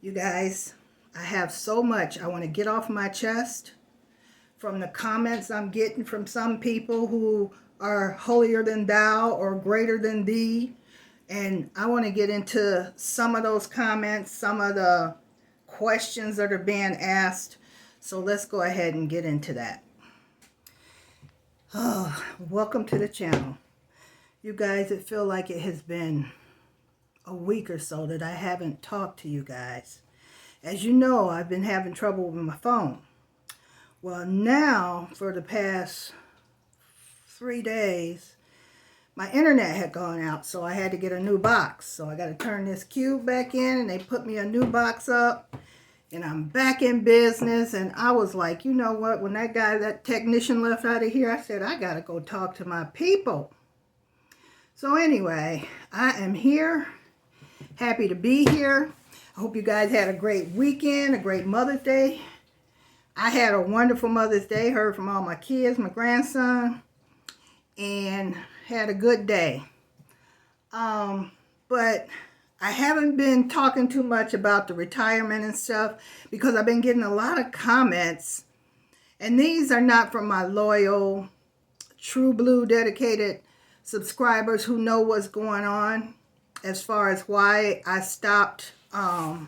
You guys, I have so much I want to get off my chest from the comments I'm getting from some people who are holier than thou or greater than thee. And I want to get into some of those comments, some of the questions that are being asked. So let's go ahead and get into that. Oh, welcome to the channel. You guys, it feels like it has been a week or so that I haven't talked to you guys. As you know, I've been having trouble with my phone. Well, now for the past 3 days, my internet had gone out, so I had to get a new box. So I got to turn this cube back in, and they put me a new box up, and I'm back in business. And I was like, you know what, when that technician left out of here, I said, I got to go talk to my people. So anyway, I am here. Happy to be here. I hope you guys had a great weekend, a great Mother's Day. I had a wonderful Mother's Day, heard from all my kids, my grandson, and had a good day. But I haven't been talking too much about the retirement and stuff because I've been getting a lot of comments, and these are not from my loyal, true blue, dedicated subscribers who know what's going on as far as why I stopped, why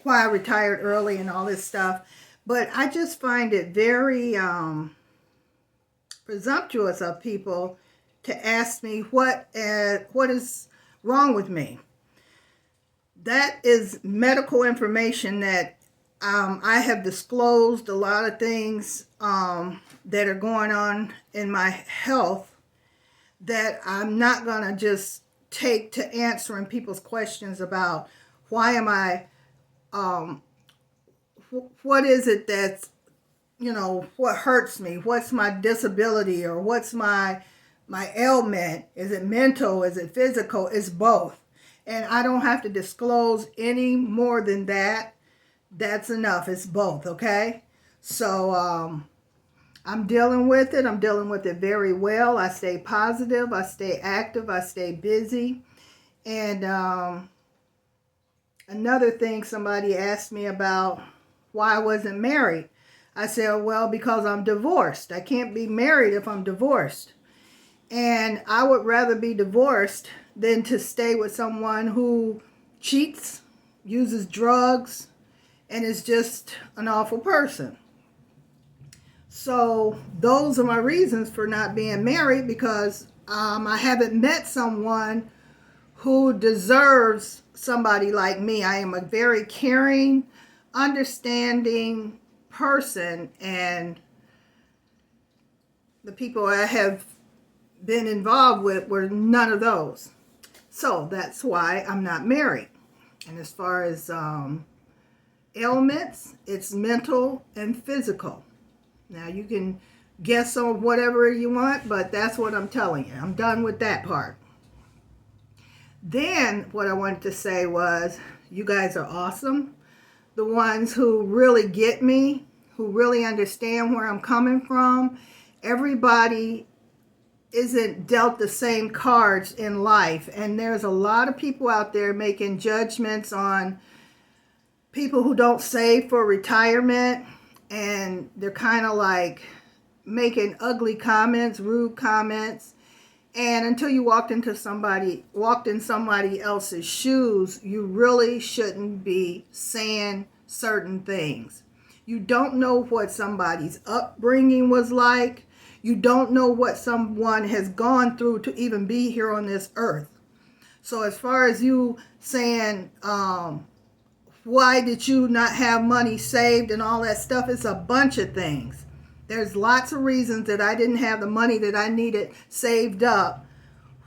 I retired early and all this stuff. But I just find it very presumptuous of people to ask me what is wrong with me. That is medical information that I have disclosed a lot of things that are going on in my health that I'm not going to just take to answering people's questions about why am I, what is it that's, what hurts me? What's my disability, or what's my ailment? Is it mental? Is it physical? It's both. And I don't have to disclose any more than that. That's enough. It's both, okay? So I'm dealing with it. I'm dealing with it very well. I stay positive. I stay active. I stay busy. And another thing somebody asked me about why I wasn't married. I said, well, because I'm divorced. I can't be married if I'm divorced. And I would rather be divorced than to stay with someone who cheats, uses drugs, and is just an awful person. So those are my reasons for not being married, because I haven't met someone who deserves somebody like me. I am a very caring, understanding person, and the people I have been involved with were none of those. So that's why I'm not married. And as far as ailments, it's mental and physical. Now you can guess on whatever you want, but that's what I'm telling you. I'm done with that part. Then what I wanted to say was, you guys are awesome. The ones who really get me, who really understand where I'm coming from. Everybody isn't dealt the same cards in life. And there's a lot of people out there making judgments on people who don't save for retirement. And they're kind of like making ugly comments, rude comments. And until you walked in somebody else's shoes, you really shouldn't be saying certain things. You don't know what somebody's upbringing was like. You don't know what someone has gone through to even be here on this earth. So as far as you saying, why did you not have money saved and all that stuff, it's a bunch of things. There's lots of reasons that I didn't have the money that I needed saved up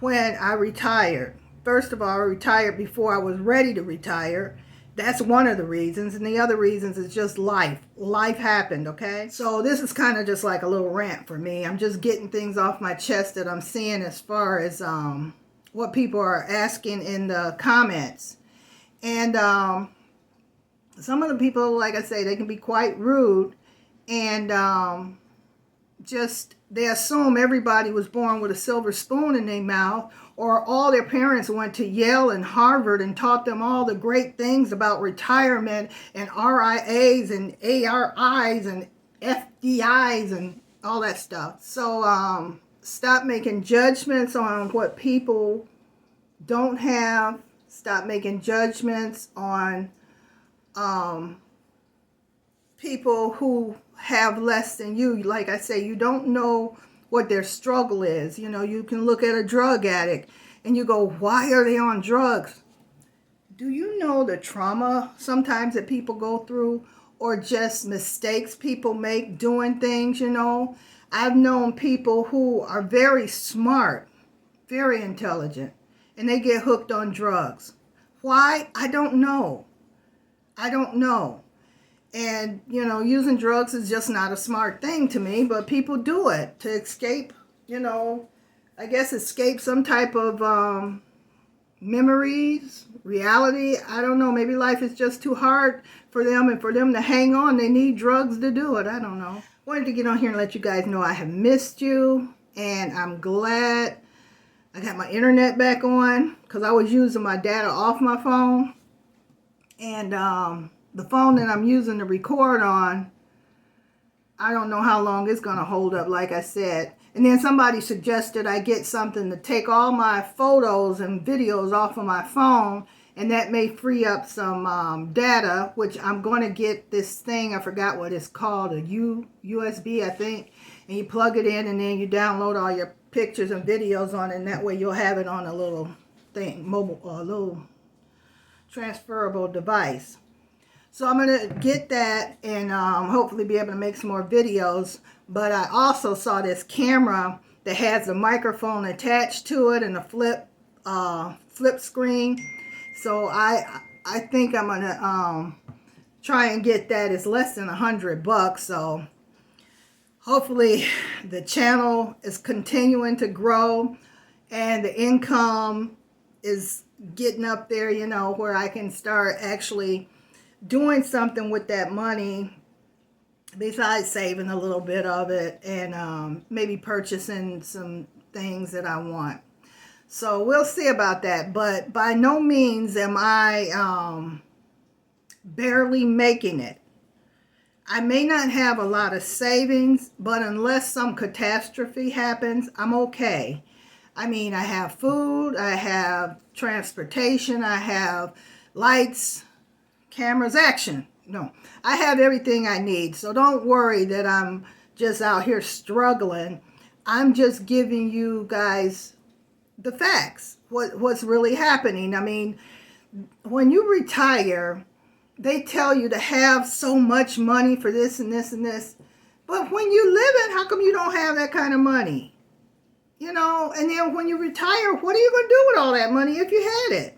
when I retired. First of all, I retired before I was ready to retire. That's one of the reasons. And the other reasons is just life. Life happened, okay? So this is kind of just like a little rant for me. I'm just getting things off my chest that I'm seeing as far as what people are asking in the comments. And some of the people, like I say, they can be quite rude. And just they assume everybody was born with a silver spoon in their mouth, or all their parents went to Yale and Harvard and taught them all the great things about retirement and RIAs and ARIs and FDIs and all that stuff. So stop making judgments on what people don't have. Stop making judgments on people who have less than you. Like I say, you don't know what their struggle is. You know, you can look at a drug addict and you go, why are they on drugs? Do you know the trauma sometimes that people go through, or just mistakes people make doing things? You know, I've known people who are very smart, very intelligent, and they get hooked on drugs. Why? I don't know. I don't know. And, you know, using drugs is just not a smart thing to me, but people do it to escape, you know, I guess escape some type of memories, reality. I don't know. Maybe life is just too hard for them, and for them to hang on, they need drugs to do it. I don't know. Wanted to get on here and let you guys know I have missed you, and I'm glad I got my internet back on, because I was using my data off my phone. And the phone that I'm using to record on, I don't know how long it's going to hold up, like I said. And then somebody suggested I get something to take all my photos and videos off of my phone, and that may free up some data, which I'm going to get this thing. I forgot what it's called, a USB, I think. And you plug it in, and then you download all your pictures and videos on it, and that way you'll have it on a little thing, mobile, a little transferable device. So I'm going to get that and hopefully be able to make some more videos. But I also saw this camera that has a microphone attached to it and a flip screen. So I think I'm going to try and get that. It's less than $100. So hopefully the channel is continuing to grow and the income is getting up there, you know, where I can start actually doing something with that money besides saving a little bit of it and maybe purchasing some things that I want. So we'll see about that. But by no means am I barely making it. I may not have a lot of savings, but unless some catastrophe happens, I'm okay. I mean, I have food, I have transportation, I have lights, cameras, action. No, I have everything I need. So don't worry that I'm just out here struggling. I'm just giving you guys the facts, what's really happening. I mean, when you retire, they tell you to have so much money for this and this and this. But when you live it, how come you don't have that kind of money? You know, and then when you retire, what are you going to do with all that money if you had it?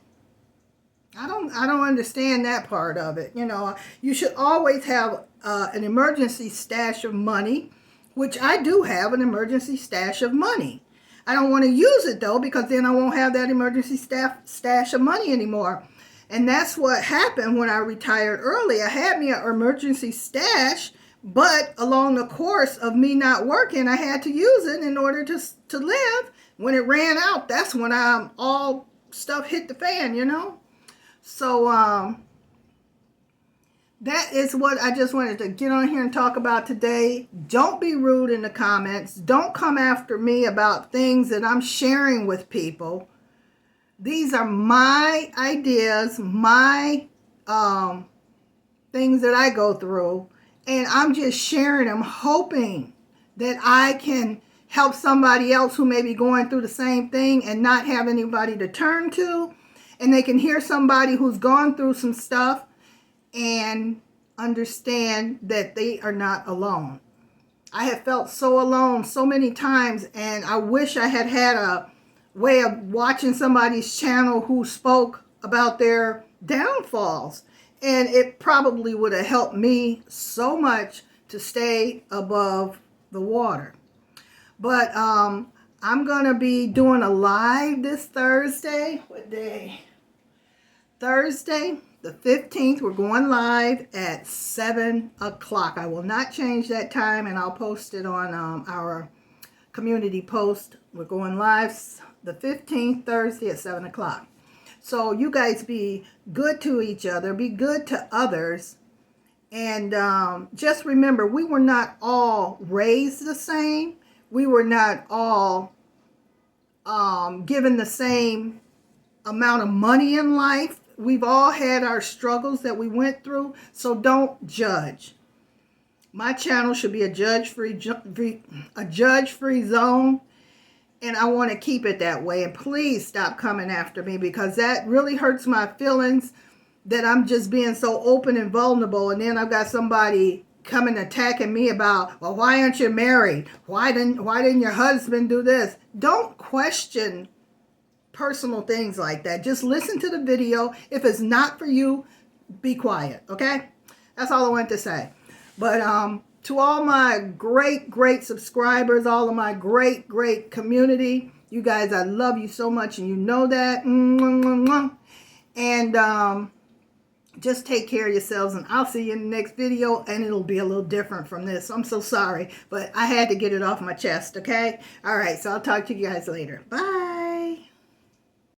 I don't understand that part of it. You know, you should always have an emergency stash of money, which I do have an emergency stash of money. I don't want to use it though, because then I won't have that emergency stash of money anymore. And that's what happened when I retired early. I had me an emergency stash, but along the course of me not working, I had to use it in order to live. When it ran out, that's when all stuff hit the fan, you know. So that is what I just wanted to get on here and talk about today. Don't be rude in the comments. Don't come after me about things that I'm sharing with people. These are my ideas, my things that I go through, and I'm just sharing them, hoping that I can help somebody else who may be going through the same thing and not have anybody to turn to. And they can hear somebody who's gone through some stuff and understand that they are not alone. I have felt so alone so many times, and I wish I had had a way of watching somebody's channel who spoke about their downfalls. And it probably would have helped me so much to stay above the water. But I'm going to be doing a live this Thursday. What day? Thursday, the 15th. We're going live at 7 o'clock. I will not change that time, and I'll post it on our community post. We're going live the 15th, Thursday at 7 o'clock. So you guys be good to each other, be good to others, and just remember, we were not all raised the same. We were not all given the same amount of money in life. We've all had our struggles that we went through, so don't judge. My channel should be a judge-free zone, and I want to keep it that way. And please stop coming after me, because that really hurts my feelings, that I'm just being so open and vulnerable, and then I've got somebody coming attacking me about, well, why aren't you married? Why didn't your husband do this? Don't question personal things like that. Just listen to the video. If it's not for you, be quiet, okay? That's all I wanted to say. But to all my great subscribers, all of my great community, you guys, I love you so much, and you know that. And just take care of yourselves, and I'll see you in the next video, and it'll be a little different from this. I'm so sorry, but I had to get it off my chest, okay? All right, so I'll talk to you guys later. Bye.